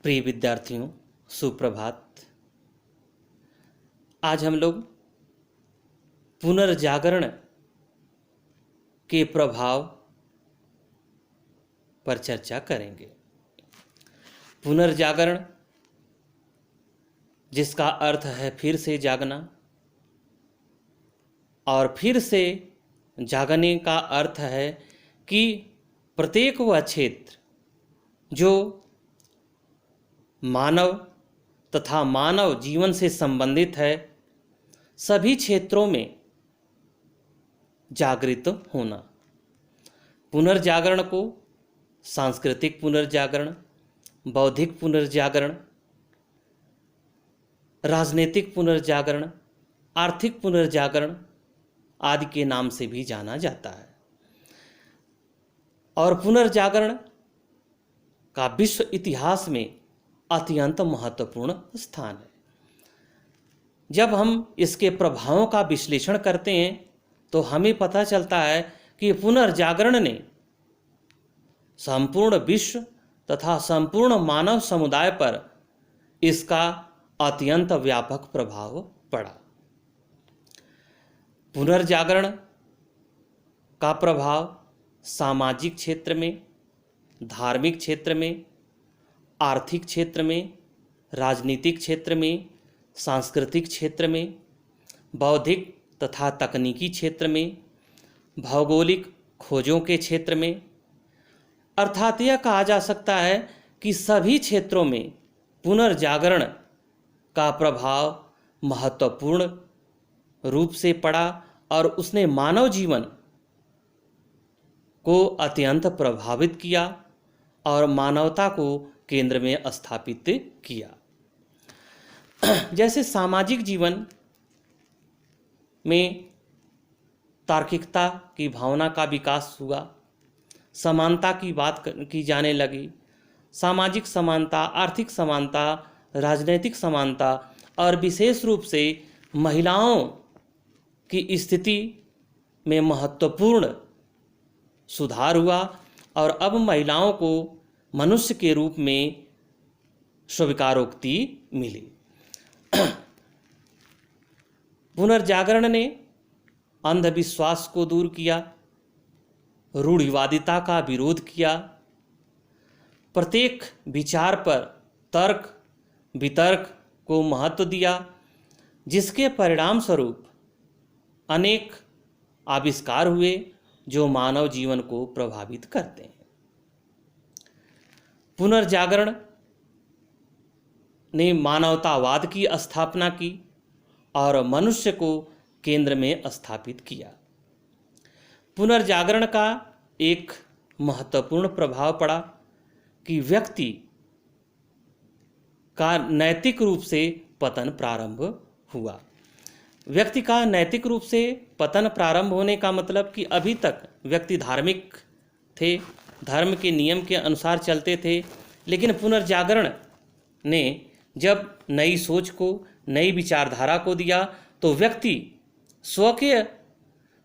प्रिय विद्यार्थियों, सुप्रभात। आज हम लोग पुनर्जागरण के प्रभाव पर चर्चा करेंगे। पुनर्जागरण, जिसका अर्थ है फिर से जागना, और फिर से जागने का अर्थ है कि प्रत्येक वह क्षेत्र जो मानव तथा मानव जीवन से संबंधित है, सभी क्षेत्रों में जागृत होना। पुनर्जागरण को सांस्कृतिक पुनर्जागरण, बौद्धिक पुनर्जागरण, राजनीतिक पुनर्जागरण, आर्थिक पुनर्जागरण आदि के नाम से भी जाना जाता है। और पुनर्जागरण का विश्व इतिहास में अत्यंत महत्वपूर्ण स्थान है। जब हम इसके प्रभावों का विश्लेषण करते हैं तो हमें पता चलता है कि पुनर्जागरण ने संपूर्ण विश्व तथा संपूर्ण मानव समुदाय पर इसका अत्यंत व्यापक प्रभाव पड़ा। पुनर्जागरण का प्रभाव सामाजिक क्षेत्र में, धार्मिक क्षेत्र में, आर्थिक क्षेत्र में, राजनीतिक क्षेत्र में, सांस्कृतिक क्षेत्र में, बौद्धिक तथा तकनीकी क्षेत्र में, भौगोलिक खोजों के क्षेत्र में, अर्थात यह कहा जा सकता है कि सभी क्षेत्रों में पुनर्जागरण का प्रभाव महत्वपूर्ण रूप से पड़ा और उसने मानव जीवन को अत्यंत प्रभावित किया और मानवता को केंद्र में स्थापित किया। जैसे सामाजिक जीवन में तार्किकता की भावना का विकास हुआ, समानता की बात की जाने लगी। सामाजिक समानता, आर्थिक समानता, राजनैतिक समानता और विशेष रूप से महिलाओं की स्थिति में महत्वपूर्ण सुधार हुआ और अब महिलाओं को मनुष्य के रूप में स्वीकारोक्ति मिली। पुनर्जागरण ने अंधविश्वास को दूर किया, रूढ़िवादिता का विरोध किया, प्रत्येक विचार पर तर्क वितर्क को महत्व दिया, जिसके परिणाम स्वरूप अनेक आविष्कार हुए जो मानव जीवन को प्रभावित करते हैं। पुनर्जागरण ने मानवतावाद की स्थापना की और मनुष्य को केंद्र में स्थापित किया। पुनर्जागरण का एक महत्वपूर्ण प्रभाव पड़ा कि व्यक्ति का नैतिक रूप से पतन प्रारंभ हुआ। व्यक्ति का नैतिक रूप से पतन प्रारंभ होने का मतलब कि अभी तक व्यक्ति धार्मिक थे, धर्म के नियम के अनुसार चलते थे, लेकिन पुनर्जागरण ने जब नई सोच को, नई विचारधारा को दिया तो व्यक्ति स्व के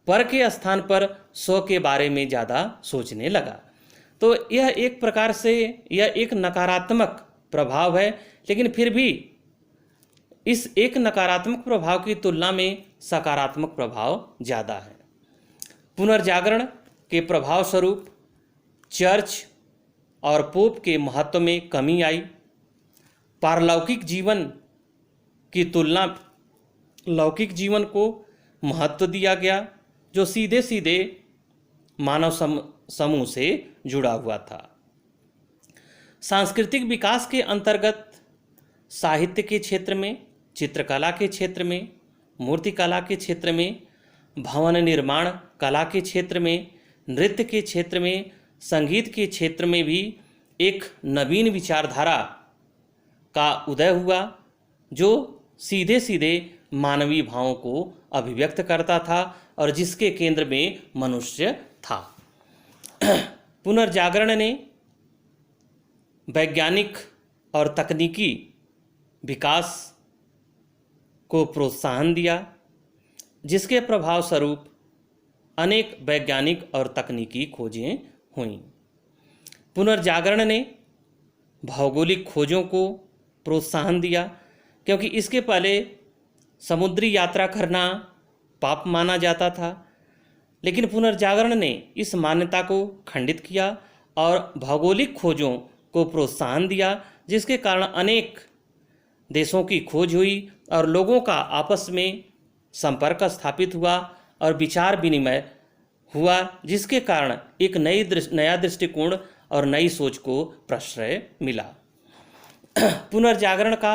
पर के स्थान पर स्व के बारे में ज़्यादा सोचने लगा। तो यह एक प्रकार से यह एक नकारात्मक प्रभाव है, लेकिन फिर भी इस एक नकारात्मक प्रभाव की तुलना में सकारात्मक प्रभाव ज़्यादा है। पुनर्जागरण के प्रभाव स्वरूप चर्च और पोप के महत्व में कमी आई। पारलौकिक जीवन की तुलना लौकिक जीवन को महत्व दिया गया, जो सीधे सीधे मानव समूह से जुड़ा हुआ था। सांस्कृतिक विकास के अंतर्गत साहित्य के क्षेत्र में, चित्रकला के क्षेत्र में, मूर्तिकला के क्षेत्र में, भवन निर्माण कला के क्षेत्र में, नृत्य के क्षेत्र में, संगीत के क्षेत्र में भी एक नवीन विचारधारा का उदय हुआ, जो सीधे सीधे मानवीय भावों को अभिव्यक्त करता था और जिसके केंद्र में मनुष्य था। पुनर्जागरण ने वैज्ञानिक और तकनीकी विकास को प्रोत्साहन दिया, जिसके प्रभाव स्वरूप अनेक वैज्ञानिक और तकनीकी खोजें हुईं। पुनर्जागरण ने भौगोलिक खोजों को प्रोत्साहन दिया, क्योंकि इसके पहले समुद्री यात्रा करना पाप माना जाता था। लेकिन पुनर्जागरण ने इस मान्यता को खंडित किया और भौगोलिक खोजों को प्रोत्साहन दिया, जिसके कारण अनेक देशों की खोज हुई और लोगों का आपस में संपर्क स्थापित हुआ और विचार विनिमय हुआ, जिसके कारण एक नया दृष्टिकोण और नई सोच को प्रश्रय मिला। पुनर्जागरण का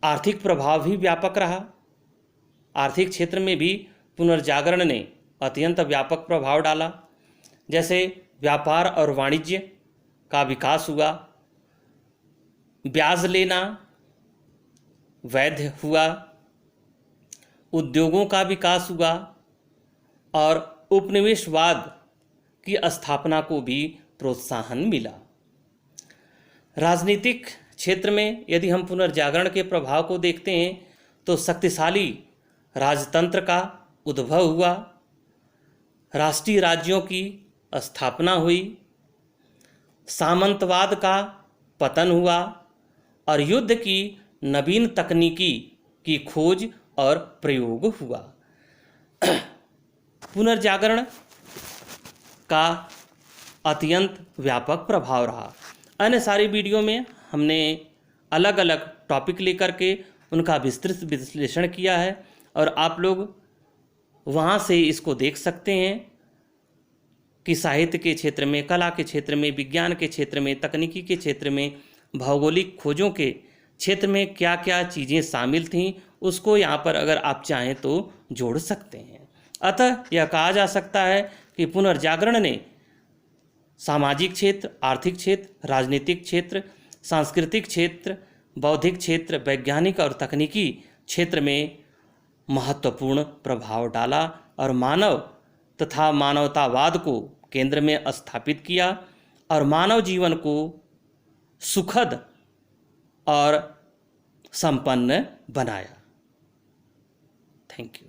आर्थिक प्रभाव भी व्यापक रहा। आर्थिक क्षेत्र में भी पुनर्जागरण ने अत्यंत व्यापक प्रभाव डाला। जैसे व्यापार और वाणिज्य का विकास हुआ, ब्याज लेना वैध हुआ, उद्योगों का विकास हुआ और उपनिवेशवाद की स्थापना को भी प्रोत्साहन मिला। राजनीतिक क्षेत्र में यदि हम पुनर्जागरण के प्रभाव को देखते हैं तो शक्तिशाली राजतंत्र का उद्भव हुआ, राष्ट्रीय राज्यों की स्थापना हुई, सामंतवाद का पतन हुआ और युद्ध की नवीन तकनीकी की खोज और प्रयोग हुआ। पुनर्जागरण का अत्यंत व्यापक प्रभाव रहा। अन्य सारी वीडियो में हमने अलग अलग टॉपिक लेकर के उनका विस्तृत विश्लेषण किया है और आप लोग वहाँ से इसको देख सकते हैं कि साहित्य के क्षेत्र में, कला के क्षेत्र में, विज्ञान के क्षेत्र में, तकनीकी के क्षेत्र में, भौगोलिक खोजों के क्षेत्र में क्या क्या चीज़ें शामिल थीं, उसको यहाँ पर अगर आप चाहें तो जोड़ सकते हैं। अतः यह कहा जा सकता है कि पुनर्जागरण ने सामाजिक क्षेत्र, आर्थिक क्षेत्र, राजनीतिक क्षेत्र, सांस्कृतिक क्षेत्र, बौद्धिक क्षेत्र, वैज्ञानिक और तकनीकी क्षेत्र में महत्वपूर्ण प्रभाव डाला और मानव तथा मानवतावाद को केंद्र में स्थापित किया और मानव जीवन को सुखद और संपन्न बनाया। Thank you.